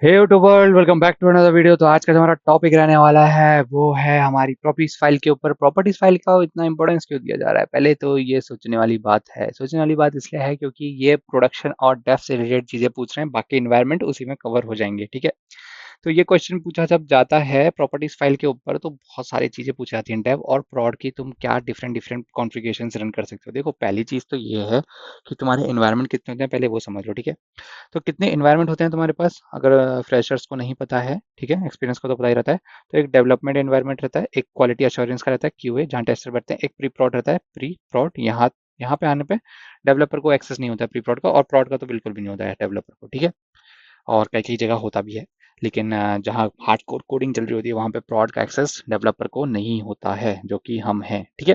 Hey to world, welcome back to another video. तो आज का जो हमारा टॉपिक रहने वाला है वो है हमारी प्रॉपर्टीज फाइल के ऊपर। प्रॉपर्टीज फाइल का इतना इंपॉर्टेंस क्यों दिया जा रहा है? पहले तो ये सोचने वाली बात है। सोचने वाली बात इसलिए है क्योंकि ये प्रोडक्शन और डेफ से रिलेटेड चीजें पूछ रहे हैं, बाकी इन्वायरमेंट उसी में कवर हो जाएंगे। ठीक है। तो ये क्वेश्चन पूछा जब जाता है प्रॉपर्टीज फाइल के ऊपर तो बहुत सारी चीजें पूछी जाती हैं, डेव और प्रॉड की। तुम क्या डिफरेंट डिफरेंट कॉन्फ़िगरेशंस रन कर सकते हो। देखो, पहली चीज तो ये है कि तुम्हारे इन्वायरमेंट कितने होते हैं, पहले वो समझ लो। ठीक है। तो कितने इन्वायरमेंट होते हैं तुम्हारे पास, अगर फ्रेशर्स को नहीं पता है, ठीक है, एक्सपीरियंस को तो पता ही रहता है। तो एक डेवलपमेंट इन्वायरमेंट रहता है, एक क्वालिटी अश्योरेंस का रहता है क्यूए जहाँ टेस्टर बैठते हैं, एक प्री प्रॉड रहता है। प्री प्रॉड यहाँ यहाँ पे आने पे डेवलपर को एक्सेस नहीं होता है प्री प्रॉड का, और प्रॉड का तो बिल्कुल भी नहीं होता है डेवलपर को। ठीक है। और कई कई जगह होता भी है, लेकिन जहाँ हार्ड कोड कोडिंग चल रही होती है वहाँ पे प्रॉड का एक्सेस डेवलपर को नहीं होता है, जो कि हम हैं। ठीक है।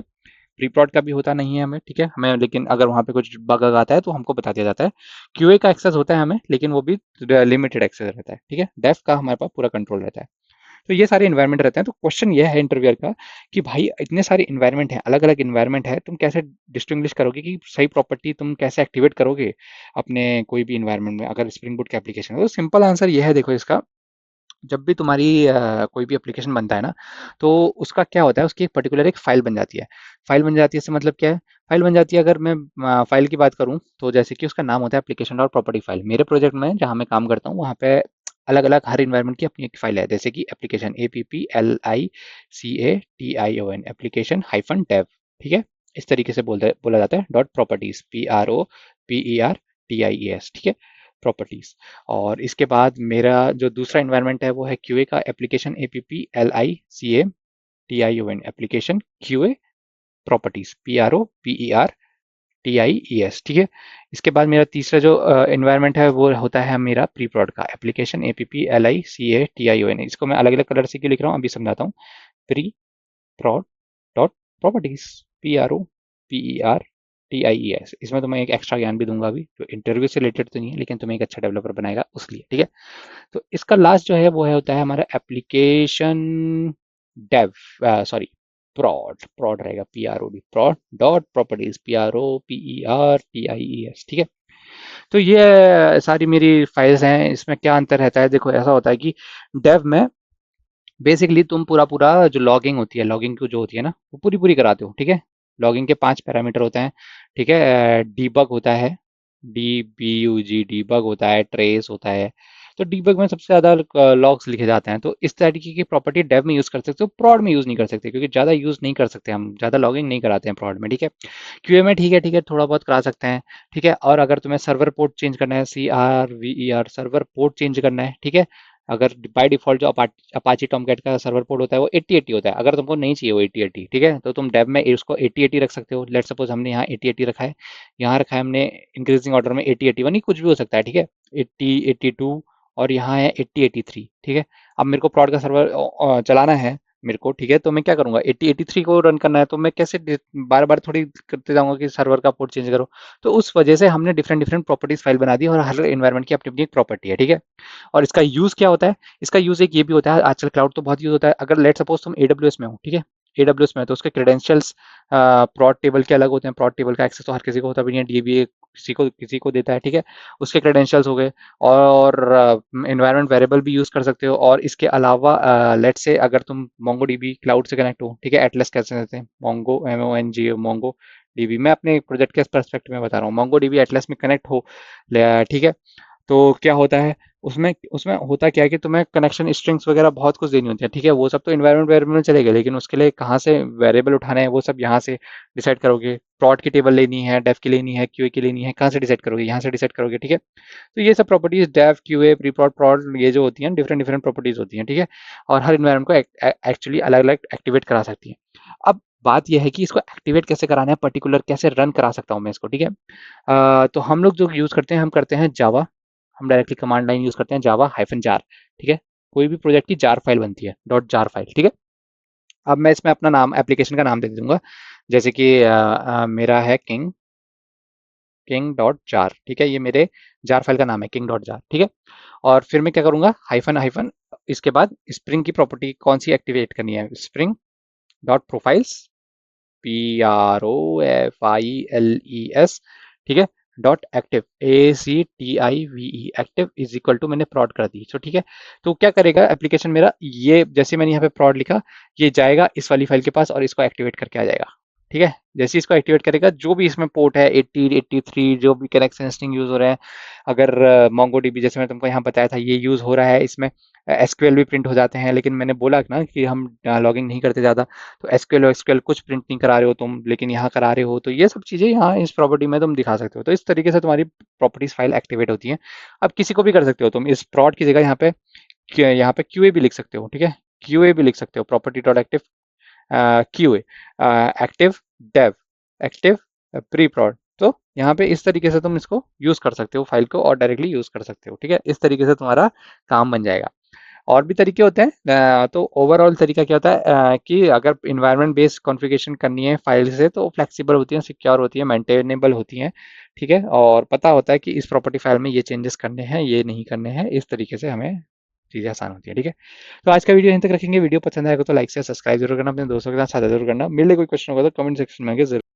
प्री प्रॉड का भी होता नहीं है हमें, ठीक है, हमें, लेकिन अगर वहाँ पे कुछ बग आता है तो हमको बता दिया जाता है। क्यूए का एक्सेस होता है हमें, लेकिन वो भी लिमिटेड एक्सेस रहता है। ठीक है। डेफ का हमारे पास पूरा कंट्रोल रहता है। तो ये सारे इन्वायरमेंट रहते हैं। तो क्वेश्चन ये है इंटरव्यूअर का कि भाई इतने सारे इन्वायरमेंट है, अलग अलग इन्वायरमेंट है, तुम कैसे डिस्टिंग्विश करोगे कि सही प्रॉपर्टी तुम कैसे एक्टिवेट करोगे अपने कोई भी इन्वायरमेंट में अगर स्प्रिंग बूट का एप्लीकेशन है? तो सिंपल आंसर ये है, देखो इसका। जब भी तुम्हारी कोई भी एप्लीकेशन बनता है ना, तो उसका क्या होता है, उसकी एक पर्टिकुलर एक फाइल बन जाती है। फाइल बन जाती है इससे मतलब क्या है? फाइल बन जाती है, अगर मैं फाइल की बात करूं तो जैसे कि उसका नाम होता है एप्लीकेशन और प्रॉपर्टी फाइल। मेरे प्रोजेक्ट में जहां मैं काम करता हूँ वहां पे अलग अलग हर इन्वायरमेंट की अपनी एक फाइल है, जैसे कि application APPLICATION application hyphen dev. ठीक है। इस तरीके से बोला जाता है। Dot properties PROPERTIES। ठीक है। प्रॉपर्टीज। और इसके बाद मेरा जो दूसरा इन्वायरमेंट है वो है क्यूए का application APPLICATION application QA properties PROPERTIES। ठीक है। इसके बाद मेरा तीसरा जो इन्वायरमेंट है वो होता है मेरा प्री प्रॉड का एप्लीकेशन APPLICATION। इसको मैं अलग अलग कलर से क्यों लिख रहा हूँ अभी समझाता हूँ। प्री प्रॉड डॉट प्रॉपर्टीज PROPERTIES। इसमें तुम्हें एक एक्स्ट्रा ज्ञान भी दूंगा अभी, जो इंटरव्यू से रिलेटेड तो नहीं है, लेकिन तुम्हें एक अच्छा डेवलपर बनाएगा उसके लिए। ठीक है। तो इसका लास्ट जो है वो है होता है हमारा एप्लीकेशन डेव, सॉरी, प्रॉड। प्रॉड रहेगा PROD प्रॉड डॉट प्रॉपर्टीज PROPERTIES। ठीक है। तो ये सारी मेरी फाइल्स हैं। इसमें क्या अंतर रहता है? देखो, ऐसा होता है कि डेव में बेसिकली तुम पूरा पूरा जो लॉगिंग होती है, लॉगिंग जो होती है ना, वो पूरी पूरी कराते हो। ठीक है। लॉगिंग के 5 पैरामीटर होते हैं। ठीक है। डीबग होता है, DBUG डीबग होता है, ट्रेस होता है। तो डीबग में सबसे ज़्यादा लॉग्स लिखे जाते हैं। तो इस तरीके की प्रॉपर्टी डेव में यूज़ कर सकते हो, प्रॉड में यूज़ नहीं कर सकते, क्योंकि ज़्यादा यूज़ नहीं कर सकते, हम ज़्यादा लॉगिंग नहीं कराते हैं प्रॉड में। ठीक है। क्यूए में ठीक है, ठीक है, थोड़ा बहुत करा सकते हैं। ठीक है। और अगर तुम्हें सर्वर पोर्ट चेंज करना है, CRVER सर्वर पोर्ट चेंज करना है, ठीक है, अगर बाय डिफॉल्ट जो अपाची टॉमकैट का सर्वर पोर्ट होता है वो 8080 होता है, अगर तुमको नहीं चाहिए वो 8080, ठीक है, तो तुम डेव में उसको 8080 रख सकते हो। लेट सपोज हमने यहाँ 8080 रखा है, यहाँ रखा है हमने इंक्रीजिंग ऑर्डर में 8081, नहीं कुछ भी हो सकता है। ठीक है। 8082 और यहाँ है 8083। ठीक है। अब मेरे को प्रॉड का सर्वर चलाना है मेरे को, ठीक है, तो मैं क्या करूंगा, 8083 को रन करना है, तो मैं कैसे बार बार थोड़ी करते जाऊंगा कि सर्वर का पोर्ट चेंज करो। तो उस वजह से हमने डिफरेंट डिफरेंट प्रॉपर्टीज फाइल बना दी, और हर एनवायरनमेंट की अपनी अपनी एक प्रॉपर्टी है। ठीक है। और इसका यूज क्या होता है? इसका यूज एक ये भी होता है, आजकल क्लाउड तो बहुत यूज होता है। अगर लेट सपोज तुम AWS में हो, ठीक है, AWS में है, तो उसके क्रेडेंशियल्स प्रॉड टेबल के अलग होते हैं। प्रॉड टेबल का एक्सेस तो हर किसी को होता भी नहीं है, DBA किसी को देता है। ठीक है। उसके क्रेडेंशियल्स हो गए। और एनवायरनमेंट वेरिएबल भी यूज कर सकते हो। और इसके अलावा लेट से अगर तुम मोंगो डीबी क्लाउड से कनेक्ट हो, ठीक है, एटलस कैसे देते हैं, मोंगो MONGO मोंगो डीबी, मैं अपने प्रोजेक्ट के परस्पेक्टिव में बता रहा हूँ, मोंगो डीबी एटलस में कनेक्ट हो, ठीक है, तो क्या होता है, उसमें उसमें होता क्या है कि तुम्हें कनेक्शन स्ट्रिंग्स वगैरह बहुत कुछ देनी होती है। ठीक है। वो सब तो इन्वायरमेंट वेरिएबल में चलेगा, लेकिन उसके लिए कहाँ से वेरिएबल उठाने हैं वो सब यहाँ से डिसाइड करोगे। प्लॉट की टेबल लेनी है, डेफ की लेनी है, क्यूए की लेनी है, कहाँ से डिसाइड करोगे, यहाँ से डिसाइड करोगे। ठीक है। तो ये सब properties dev QA pre prod prod ये जो होती हैं डिफरेंट डिफरेंट प्रॉपर्टीज होती हैं। ठीक है। और हर इन्वायरमेंट को एक्चुअली अलग अलग एक्टिवेट करा सकती है। अब बात यह है कि इसको एक्टिवेट कैसे कराना है, पर्टिकुलर कैसे रन करा सकता हूँ मैं इसको। ठीक है। तो हम लोग जो यूज करते हैं, हम करते हैं जावा। हम डायरेक्टली कमांड लाइन यूज करते हैं, जावा हाइफन जार। ठीक है। कोई भी प्रोजेक्ट की जार फाइल बनती है, डॉट जार फाइल। ठीक है। अब मैं इसमें अपना नाम, एप्लीकेशन का नाम दे दूंगा, जैसे कि मेरा है किंग, किंग डॉट जार। ठीक है। ये मेरे जार फाइल का नाम है, किंग डॉट जार। ठीक है। और फिर मैं क्या करूंगा, हाइफन हाइफन, इसके बाद स्प्रिंग की प्रॉपर्टी कौन सी एक्टिवेट करनी है, स्प्रिंग डॉट प्रोफाइल्स, PROFILES। ठीक है। Dot active, ACTIVE, active is equal to, मैंने prod कर दी। तो ठीक है, तो क्या करेगा एप्लीकेशन मेरा, ये जैसे मैंने यहाँ पे prod लिखा, ये जाएगा इस वाली फाइल के पास और इसको एक्टिवेट करके आ जाएगा। ठीक है, जैसे इसको एक्टिवेट करेगा, जो भी इसमें पोर्ट है 80 83, जो भी कनेक्शन स्ट्रिंग यूज हो रहे हैं, अगर मोंगो डीबी जैसे मैं तुमको यहाँ बताया था ये यूज हो रहा है, इसमें एसक्यूएल भी प्रिंट हो जाते हैं, लेकिन मैंने बोला ना कि हम लॉगिंग नहीं करते ज़्यादा, तो एसक्यूएल और एसक्यूएल कुछ प्रिंट नहीं करा रहे हो तुम, लेकिन यहाँ करा रहे हो, तो ये सब चीज़ें यहाँ इस प्रॉपर्टी में तुम दिखा सकते हो। तो इस तरीके से तुम्हारी प्रॉपर्टीज फाइल एक्टिवेट होती है। अब किसी को भी कर सकते हो तुम, इस प्रॉड की जगह यहाँ पे क्यूए भी लिख सकते हो। ठीक है, क्यूए भी लिख सकते हो, property dot active QA, active dev, active pre prod. तो यहाँ पे इस तरीके से तुम इसको यूज कर सकते हो फाइल को, और डायरेक्टली यूज कर सकते हो। ठीक है, इस तरीके से तुम्हारा काम बन जाएगा। और भी तरीके होते हैं, तो ओवरऑल तरीका क्या होता है, कि अगर इन्वायरमेंट बेस्ड कॉन्फ़िगरेशन करनी है फाइल से, तो फ्लेक्सिबल होती है, सिक्योर होती है, मेंटेनेबल होती हैं। ठीक है, और पता होता है कि इस प्रॉपर्टी फाइल में ये चेंजेस करने हैं, ये नहीं करने हैं, इस तरीके से हमें चीज़ें आसान होती है। ठीक है, तो आज का वीडियो यहीं तक रखेंगे। वीडियो पसंद आएगा तो लाइक से सब्सक्राइब जरूर करना, अपने दोस्तों के साथ साझा जरूर करना। मिले कोई क्वेश्चन होगा तो कमेंट सेक्शन में आके जरूर